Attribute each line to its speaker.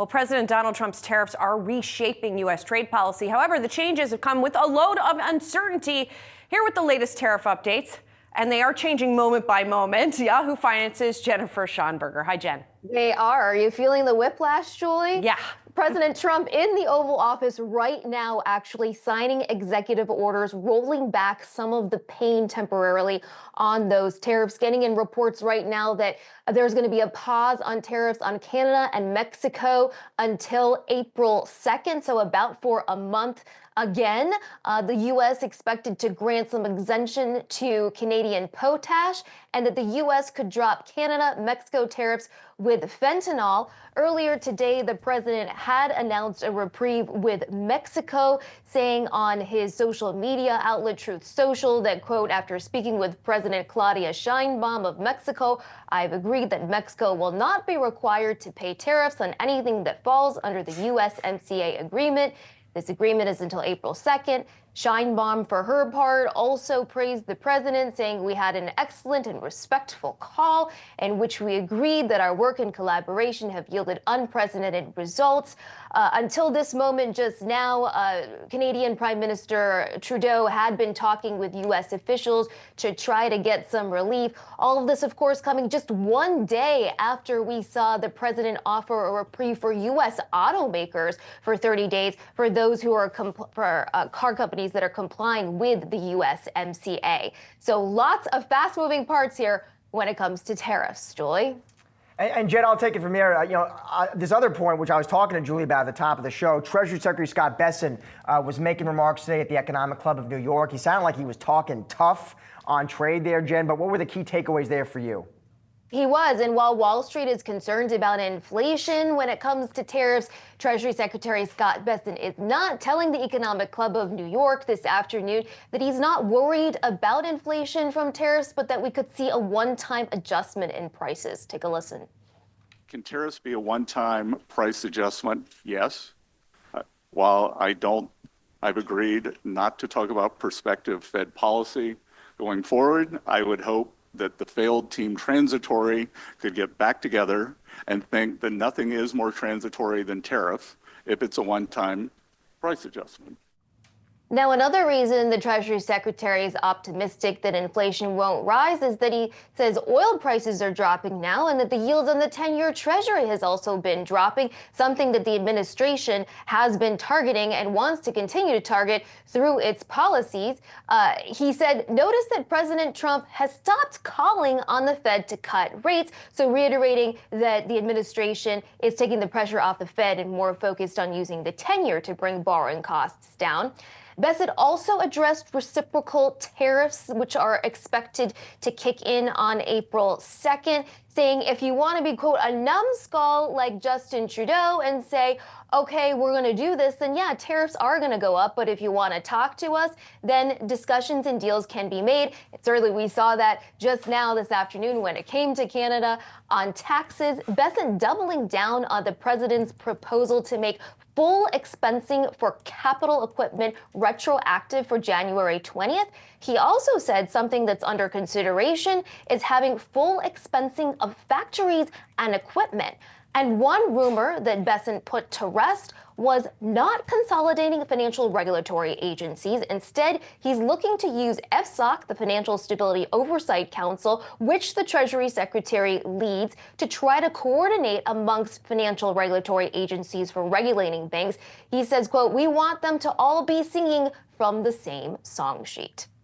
Speaker 1: Well, President Donald Trump's tariffs are reshaping U.S. trade policy. However, the changes have come with a load of uncertainty. Here with the latest tariff updates, and they are changing moment by moment. Yahoo Finance's Jennifer Schonberger. Hi, Jen.
Speaker 2: They are. Are you feeling the whiplash, Julie?
Speaker 1: Yeah.
Speaker 2: President Trump in the Oval Office right now actually signing executive orders, rolling back some of the pain temporarily on those tariffs. Getting in reports right now that there's going to be a pause on tariffs on Canada and Mexico until April 2nd, so about for a month. Again, the U.S. expected to grant some exemption to Canadian potash, and that the U.S. could drop Canada-Mexico tariffs with fentanyl. Earlier today, the president had announced a reprieve with Mexico, saying on his social media outlet TruthSocial that, quote, after speaking with President Claudia Sheinbaum of Mexico, I've agreed that Mexico will not be required to pay tariffs on anything that falls under the USMCA agreement. This agreement is until April 2nd. Scheinbaum, for her part, also praised the president, saying we had an excellent and respectful call in which we agreed that our work and collaboration have yielded unprecedented results. Until this moment just now, Canadian Prime Minister Trudeau had been talking with U.S. officials to try to get some relief. All of this, of course, coming just one day after we saw the president offer a reprieve for U.S. automakers for 30 days for those who are car companies that are complying with the USMCA. So lots of fast-moving parts here when it comes to tariffs. Julie?
Speaker 3: And Jen, I'll take it from here. This other point, which I was talking to Julie about at the top of the show, Treasury Secretary Scott Bessent was making remarks today at the Economic Club of New York. He sounded like he was talking tough on trade there, Jen, but what were the key takeaways there for you?
Speaker 2: He was, and while Wall Street is concerned about inflation when it comes to tariffs, Treasury Secretary Scott Bessent is not, telling the Economic Club of New York this afternoon that he's not worried about inflation from tariffs, but that we could see a one-time adjustment in prices. Take a listen.
Speaker 4: Can tariffs be a one-time price adjustment? Yes. While I've agreed not to talk about prospective Fed policy going forward, I would hope that the failed team transitory could get back together and think that nothing is more transitory than tariffs if it's a one-time price adjustment.
Speaker 2: Now, another reason the Treasury Secretary is optimistic that inflation won't rise is that he says oil prices are dropping now and that the yield on the 10-year Treasury has also been dropping, something that the administration has been targeting and wants to continue to target through its policies. He said, notice that President Trump has stopped calling on the Fed to cut rates, so reiterating that the administration is taking the pressure off the Fed and more focused on using the 10-year to bring borrowing costs down. Bessent also addressed reciprocal tariffs, which are expected to kick in on April 2nd, saying if you want to be, quote, a numbskull like Justin Trudeau and say, okay, we're going to do this, then yeah, tariffs are going to go up. But if you want to talk to us, then discussions and deals can be made. Certainly, we saw that just now this afternoon when it came to Canada on taxes. Bessent doubling down on the president's proposal to make full expensing for capital equipment retroactive for January 20th. He also said something that's under consideration is having full expensing of factories and equipment. And one rumor that Bessent put to rest was not consolidating financial regulatory agencies. Instead, he's looking to use FSOC, the Financial Stability Oversight Council, which the Treasury Secretary leads, to try to coordinate amongst financial regulatory agencies for regulating banks. He says, quote, we want them to all be singing from the same song sheet.